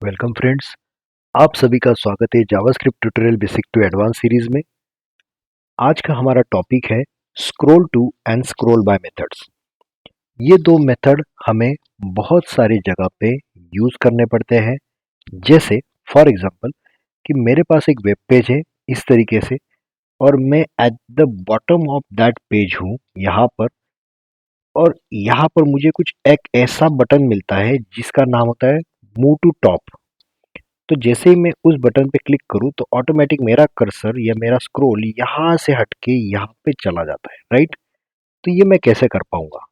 Welcome friends. आप सभी का स्वागत है JavaScript tutorial basic to advance series में। आज का हमारा टॉपिक है scroll to and scroll by methods. ये दो मेथड हमें बहुत सारी जगह पे यूज करने पड़ते हैं। जैसे फॉर एग्जांपल कि मेरे पास एक वेब पेज है इस तरीके से, और मैं at the bottom of that page हूँ यहाँ पर, और यहाँ पर मुझे कुछ एक ऐसा बटन मिलता है जिसका नाम होता है मूव टू टॉप। तो जैसे ही मैं उस बटन पे क्लिक करूँ तो ऑटोमेटिक मेरा कर्सर या मेरा स्क्रॉल यहाँ से हटके यहाँ पे चला जाता है, राइट। तो ये मैं कैसे कर पाऊंगा?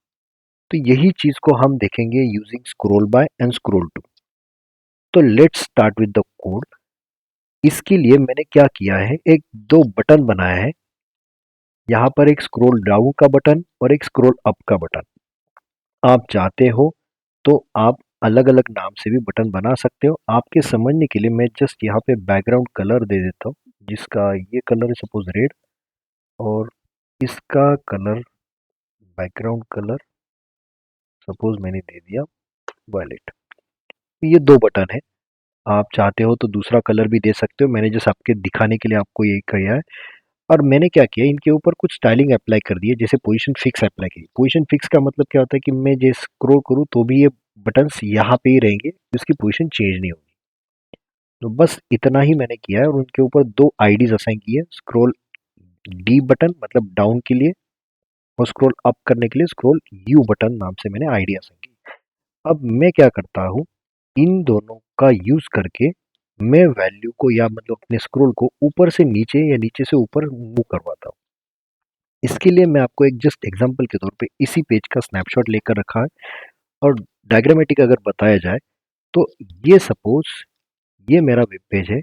तो यही चीज को हम देखेंगे using scroll by and scroll to. तो let's start with the code. इसके लिए मैंने क्या किया है, एक दो बटन बनाया है। यहाँ पर एक स्क्रॉल डाउन का बटन और एक स्क्रॉल अप का बटन। आप चाहते हो तो आप अलग अलग नाम से भी बटन बना सकते हो। आपके समझने के लिए मैं जस्ट यहाँ पे बैकग्राउंड कलर दे देता हूँ, जिसका ये कलर है सपोज रेड, और इसका कलर बैकग्राउंड कलर सपोज मैंने दे दिया वायलेट। ये दो बटन है। आप चाहते हो तो दूसरा कलर भी दे सकते हो, मैंने जस्ट आपके दिखाने के लिए आपको यही किया है। और मैंने क्या किया, इनके ऊपर कुछ स्टाइलिंग अप्लाई कर दी है, जैसे पोजीशन फिक्स अप्लाई की। पोजीशन फिक्स का मतलब क्या होता है कि मैं जैसे स्क्रॉल करूँ तो भी ये बटन्स यहाँ पे ही रहेंगे, इसकी पोजीशन चेंज नहीं होगी। तो बस इतना ही मैंने किया है, और उनके ऊपर दो आईडीज असाइन की है। स्क्रॉल डी बटन मतलब डाउन के लिए, और स्क्रॉल अप करने के लिए स्क्रॉल यू बटन नाम से मैंने आईडी असाइन की। अब मैं क्या करता हूँ, इन दोनों का यूज करके मैं वैल्यू को या मतलब अपने स्क्रॉल को ऊपर से नीचे या नीचे से ऊपर मूव करवाता हूँ। इसके लिए मैं आपको एक जस्ट एग्जांपल के तौर पे इसी पेज का स्नैपशॉट लेकर रखा है। और डायग्रामेटिक अगर बताया जाए तो ये सपोज ये मेरा वेब पेज है,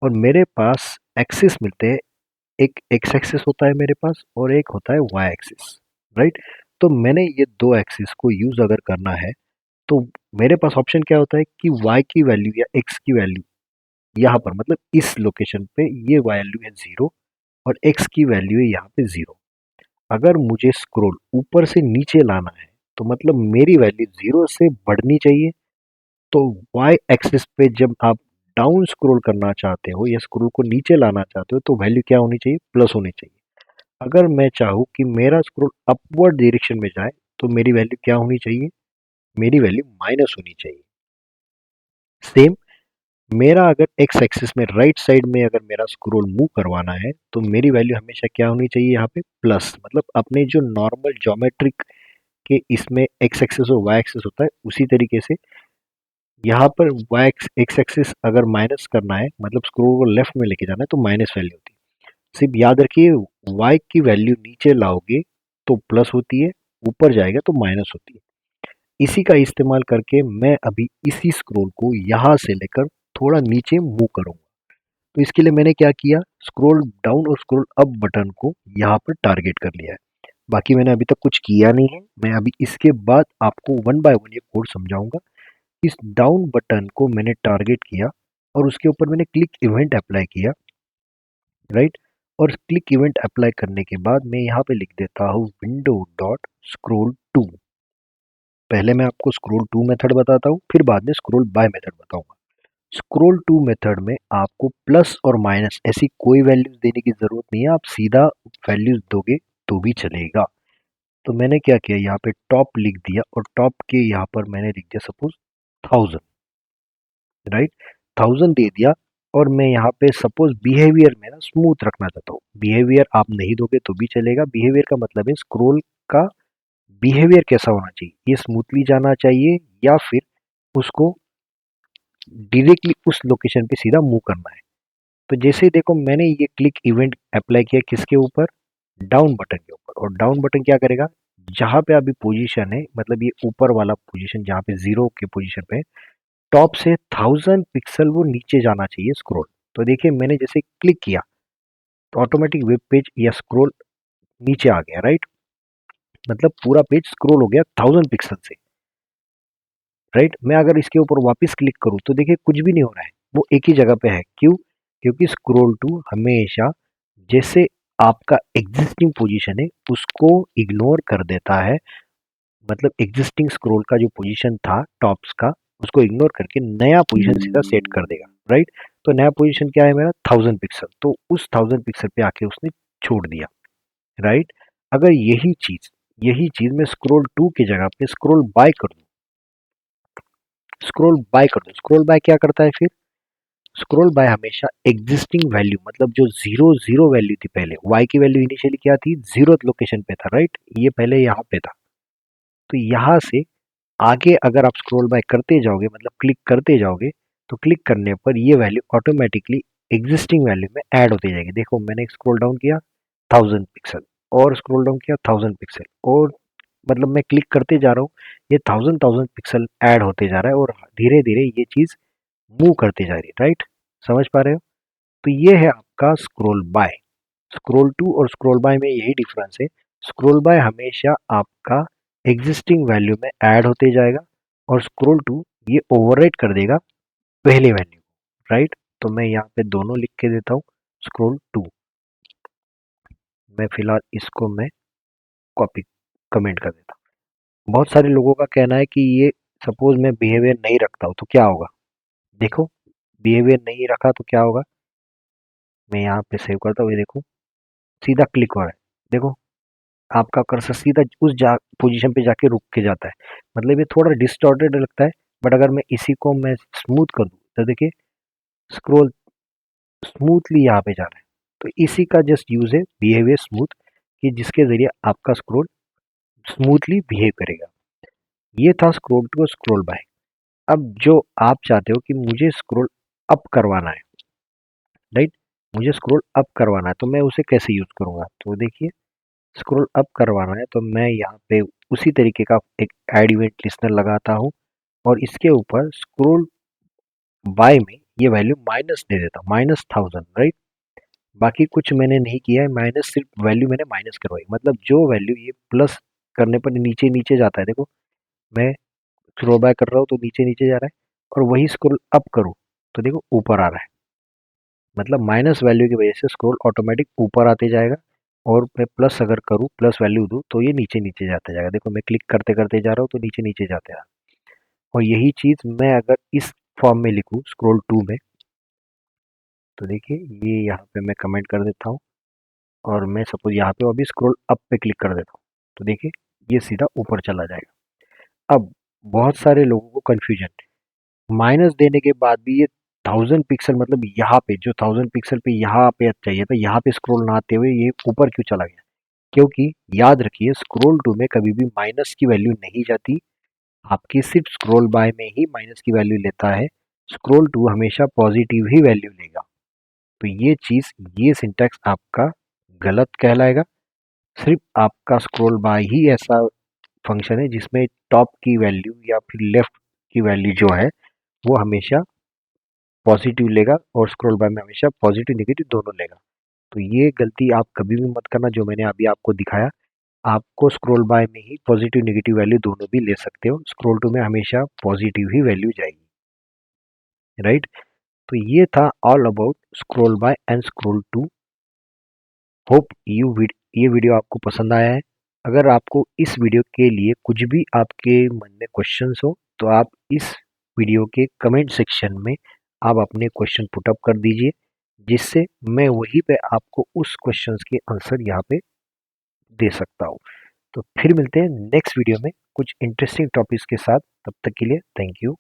और मेरे पास एक्सिस मिलते हैं। एक एक्स एक्सिस होता है मेरे पास, और एक होता है वाई एक्सिस, राइट। तो मैंने ये दो एक्सिस को यूज अगर करना है तो मेरे पास ऑप्शन क्या होता है कि y की वैल्यू या x की वैल्यू यहाँ पर मतलब इस लोकेशन पे ये वैल्यू है 0, और x की वैल्यू है यहाँ पे 0। अगर मुझे स्क्रॉल ऊपर से नीचे लाना है तो मतलब मेरी वैल्यू 0 से बढ़नी चाहिए। तो y एक्सिस पे जब आप डाउन स्क्रॉल करना चाहते हो या स्क्रॉल को नीचे लाना चाहते हो तो वैल्यू क्या होनी चाहिए, प्लस होनी चाहिए। अगर मैं चाहूँ कि मेरा स्क्रॉल अपवर्ड डायरेक्शन में जाए तो मेरी वैल्यू क्या होनी चाहिए, मेरी वैल्यू माइनस होनी चाहिए। सेम मेरा अगर एक्स एक्सिस में राइट साइड में अगर मेरा स्क्रॉल मूव करवाना है तो मेरी वैल्यू हमेशा क्या होनी चाहिए, यहाँ पे प्लस। मतलब अपने जो नॉर्मल ज्योमेट्रिक के इसमें एक्स एक्सिस और वाई एक्सिस होता है उसी तरीके से यहाँ पर वाई एक्स एक्सिस अगर माइनस करना है मतलब स्क्रॉल को लेफ्ट में लेके जाना है तो माइनस वैल्यू होती है। सिर्फ याद रखिए, वाई की वैल्यू नीचे लाओगे तो प्लस होती है, ऊपर जाएगा तो माइनस होती है। इसी का इस्तेमाल करके मैं अभी इसी स्क्रॉल को यहाँ से लेकर थोड़ा नीचे मूव करूंगा। तो इसके लिए मैंने क्या किया, स्क्रॉल डाउन और स्क्रॉल अप बटन को यहाँ पर टारगेट कर लिया है। बाकी मैंने अभी तक कुछ किया नहीं है, मैं अभी इसके बाद आपको वन बाय वन ये कोड समझाऊंगा। इस डाउन बटन को मैंने टारगेट किया और उसके ऊपर मैंने क्लिक इवेंट अप्लाई किया, राइट। और क्लिक इवेंट अप्लाई करने के बाद मैं यहाँ पे लिख देता हूँ विंडो डॉट स्क्रोल टू। पहले मैं आपको स्क्रॉल टू मेथड बताता हूँ, फिर बाद में स्क्रॉल बाय मेथड बताऊंगा। स्क्रॉल टू मेथड में आपको प्लस और माइनस ऐसी कोई वैल्यूज देने की जरूरत नहीं है, आप सीधा वैल्यूज दोगे तो भी चलेगा। तो मैंने क्या किया, यहाँ पे टॉप लिख दिया, और टॉप के यहाँ पर मैंने लिख दिया सपोज 1000, राइट। 1000 दे दिया। और मैं यहाँ पे सपोज बिहेवियर में ना स्मूथ रखना चाहता हूँ। बिहेवियर आप नहीं दोगे तो भी चलेगा। बिहेवियर का मतलब है स्क्रॉल का बिहेवियर कैसा होना चाहिए, ये स्मूथली जाना चाहिए या फिर उसको डायरेक्टली उस लोकेशन पे सीधा मूव करना है। तो जैसे ही देखो मैंने ये क्लिक इवेंट अप्लाई किया किसके ऊपर, डाउन बटन के ऊपर। और डाउन बटन क्या करेगा, जहां पे अभी पोजीशन है मतलब ये ऊपर वाला पोजीशन जहां पे 0 के पोजीशन पे टॉप से 1000 पिक्सल वो नीचे जाना चाहिए स्क्रॉल। तो देखिए मैंने जैसे क्लिक किया तो ऑटोमेटिक वेब पेज या स्क्रॉल नीचे आ गया, राइट। मतलब पूरा पेज स्क्रॉल हो गया 1000 पिक्सल से, राइट। मैं अगर इसके ऊपर वापस क्लिक करूं तो देखिए कुछ भी नहीं हो रहा है, वो एक ही जगह पे है। क्यों? क्योंकि स्क्रॉल टू हमेशा जैसे आपका एग्जिस्टिंग पोजीशन है उसको इग्नोर कर देता है। मतलब एग्जिस्टिंग स्क्रॉल का जो पोजीशन था टॉप्स का उसको इग्नोर करके नया पोजीशन सीधा सेट कर देगा, राइट। तो नया पोजीशन क्या है मेरा 1000 पिक्सल, तो उस 1000 पिक्सल पे आके उसने छोड़ दिया, राइट। अगर यही चीज मैं स्क्रॉल टू की जगह पे स्क्रॉल बाय क्या करता है फिर, स्क्रॉल बाय हमेशा एग्जिस्टिंग वैल्यू, मतलब जो जीरो जीरो वैल्यू थी पहले, वाई की वैल्यू इनिशियली क्या थी, जीरो लोकेशन पे था, राइट, ये पहले यहाँ पे था। तो यहाँ से आगे अगर आप स्क्रॉल बाय करते जाओगे, मतलब क्लिक करते जाओगे, तो क्लिक करने पर ये वैल्यू ऑटोमेटिकली एग्जिस्टिंग वैल्यू में ऐड होती जाएगी। देखो मैंने स्क्रॉल डाउन किया 1000 पिक्सल, और स्क्रॉल डाउन किया 1000 पिक्सल, और मतलब मैं क्लिक करते जा रहा हूँ, ये थाउजेंड थाउजेंड पिक्सल ऐड होते जा रहा है, और धीरे धीरे ये चीज मूव करते जा रही है, राइट। समझ पा रहे हो। तो ये है आपका स्क्रॉल बाय। स्क्रॉल टू और स्क्रॉल बाय में यही डिफरेंस है। स्क्रॉल बाय हमेशा आपका एग्जिस्टिंग वैल्यू में ऐड होते जाएगा, और स्क्रॉल टू ये ओवरराइट कर देगा पहले वैल्यू, राइट। तो मैं यहाँ पे दोनों लिख के देता हूँ, स्क्रॉल टू। मैं फिलहाल इसको मैं कॉपी कमेंट कर देता हूँ। बहुत सारे लोगों का कहना है कि ये सपोज मैं बिहेवियर नहीं रखता हूँ तो क्या होगा। देखो बिहेवियर नहीं रखा तो क्या होगा, मैं यहाँ पे सेव करता हूँ, ये देखो सीधा क्लिक हो रहा है, देखो आपका कर्सर सीधा उस जा पोजीशन पे जाके रुक के जाता है। मतलब ये थोड़ा डिस्टॉर्टेड लगता है, बट अगर मैं इसी को मैं स्मूथ कर दूं तो देखिए स्क्रॉल स्मूथली यहाँ पे जा रहा है। तो इसी का जस्ट यूज है बिहेवियर स्मूथ, कि जिसके जरिए आपका स्क्रॉल स्मूथली बिहेव करेगा। ये था स्क्रॉल टू और स्क्रॉल बाय। अब जो आप चाहते हो कि मुझे स्क्रॉल अप करवाना है, राइट, मुझे स्क्रॉल अप करवाना है, तो मैं उसे कैसे यूज करूंगा, तो देखिए स्क्रॉल अप करवाना है तो मैं यहाँ पे उसी तरीके का एक ऐड इवेंट लिस्टनर लगाता हूँ, और इसके ऊपर स्क्रॉल बाय में ये वैल्यू माइनस दे देता हूँ, -1000, राइट। बाकी कुछ मैंने नहीं किया है, माइनस सिर्फ वैल्यू मैंने माइनस करवाई, मतलब जो वैल्यू ये प्लस करने पर नीचे नीचे जाता है, देखो मैं स्क्रॉल बाय कर रहा हूँ तो नीचे नीचे जा रहा है, और वही स्क्रॉल अप करूँ तो देखो ऊपर आ रहा है। मतलब माइनस वैल्यू की वजह से स्क्रॉल ऑटोमेटिक ऊपर आते जाएगा, और मैं प्लस अगर करूँ, प्लस वैल्यू दूँ तो ये नीचे नीचे जाता जाएगा। देखो मैं क्लिक करते करते जा रहा हूँ तो नीचे नीचे जाते रहा। और यही चीज़ मैं अगर इस फॉर्म में लिखूँ स्क्रॉल टू में, तो देखिए ये यहाँ पे मैं कमेंट कर देता हूँ, और मैं सपोज यहाँ पे अभी स्क्रॉल अप पे क्लिक कर देता हूँ, तो देखिए ये सीधा ऊपर चला जाएगा। अब बहुत सारे लोगों को कन्फ्यूजन, माइनस देने के बाद भी ये 1000 पिक्सल, मतलब यहाँ पे जो 1000 पिक्सल पे यहाँ पे चाहिए था, यहाँ पे स्क्रॉल ना आते हुए ये ऊपर क्यों चला गया। क्योंकि याद रखिए स्क्रॉल टू में कभी भी माइनस की वैल्यू नहीं जाती, आपकी सिर्फ स्क्रॉल बाय में ही माइनस की वैल्यू लेता है। स्क्रॉल टू हमेशा पॉजिटिव ही वैल्यू लेगा। तो ये चीज, ये सिंटैक्स आपका गलत कहलाएगा। सिर्फ आपका स्क्रॉल बाय ही ऐसा फंक्शन है जिसमें टॉप की वैल्यू या फिर लेफ्ट की वैल्यू जो है वो हमेशा पॉजिटिव लेगा, और स्क्रॉल बार में हमेशा पॉजिटिव नेगेटिव दोनों लेगा। तो ये गलती आप कभी भी मत करना जो मैंने अभी आपको दिखाया। आपको स्क्रॉल बाय में ही पॉजिटिव नेगेटिव वैल्यू दोनों भी ले सकते हो, स्क्रॉल टू में हमेशा पॉजिटिव ही वैल्यू जाएगी, राइट। तो ये था all about scroll by and scroll to. Hope ये वीडियो आपको पसंद आया है। अगर आपको इस वीडियो के लिए कुछ भी आपके मन में क्वेश्चंस हो तो आप इस वीडियो के कमेंट सेक्शन में आप अपने क्वेश्चन पुट अप कर दीजिए, जिससे मैं वहीं पे आपको उस क्वेश्चंस के आंसर यहाँ पे दे सकता हूँ। तो फिर मिलते हैं नेक्स्ट वीडियो में कुछ इंटरेस्टिंग टॉपिक्स के साथ। तब तक के लिए थैंक यू।